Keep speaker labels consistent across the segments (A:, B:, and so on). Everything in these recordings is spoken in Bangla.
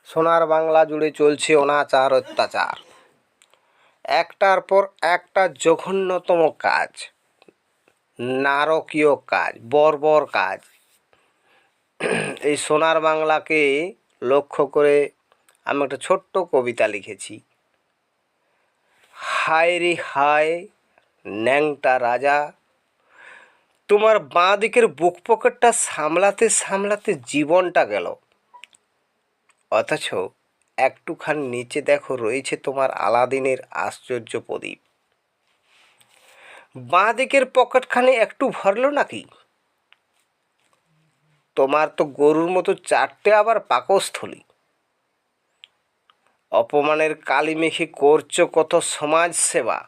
A: সোনার বাংলা জুড়ে চলছে অনাচার অত্যাচার, একটার পর একটা জঘন্যতম কাজ, নারকীয় কাজ, বর্বর কাজ। এই সোনার বাংলাকে লক্ষ্য করে আমি একটা ছোট্ট কবিতা লিখেছি। হায় রে হায় ন্যাংটা রাজা, তোমার বাঁ দিকের বুক পকেটটা সামলাতে সামলাতে জীবনটা গেল, অথচ একটুখানি নিচে দেখো রয়েছে তোমার আলাদিনের আশ্চর্য প্রদীপ। বাঁ দিকের পকেটখানে একটু ভরলো নাকি? তোমার তো গরুর মতো চারটে আবার পাকস্থলী। অপমানের কালি মেখে করছো কত সমাজ সেবা,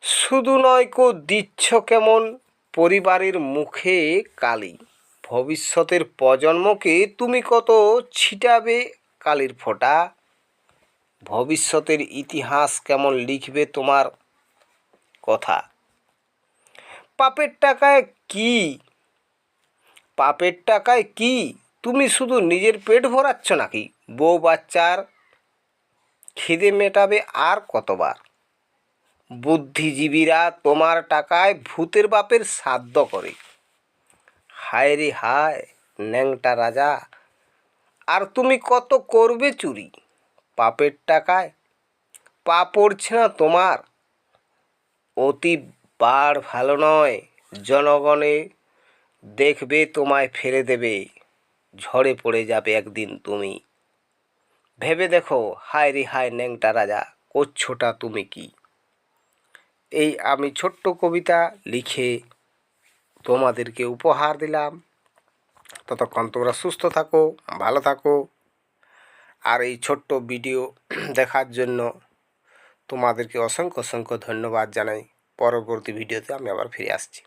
A: শুধু নয় কো দিচ্ছ কেমন পরিবারের মুখে কালি। ভবিষ্যতের প্রজন্মকে তুমি কত ছিটাবে কালির ফোঁটা, ভবিষ্যতের ইতিহাস কেমন লিখবে তোমার কথা। পাপের টাকায় কি তুমি শুধু নিজের পেট ভরাচ্ছ নাকি? বউ বাচ্চার খিদে মেটাবে আর কতবার? বুদ্ধিজীবীরা তোমার টাকায় ভূতের বাপের শ্রাদ্ধ করে। হায় রে হায় ন্যাংটা রাজা, আর তুমি কত করবে চুরি পাপের টাকায়? পা পড়ছে না তোমার? অতি বাড় ভালো নয়, জনগণে দেখবে তোমায় ফেলে দেবে, ঝড়ে পড়ে যাবে একদিন তুমি। ভেবে দেখো হায় রে হায় ন্যাংটা রাজা, করছোটা তুমি কি? এই আমি ছোট্ট কবিতা লিখে তোমাদেরকে উপহার দিলাম। ততক্ষণ তোমরা সুস্থ থাকো, ভালো থাকো। আর এই ছোট্ট ভিডিও দেখার জন্য তোমাদেরকে অসংখ্য অসংখ্য ধন্যবাদ জানাই। পরবর্তী ভিডিওতে আমি আবার ফিরে আসছি।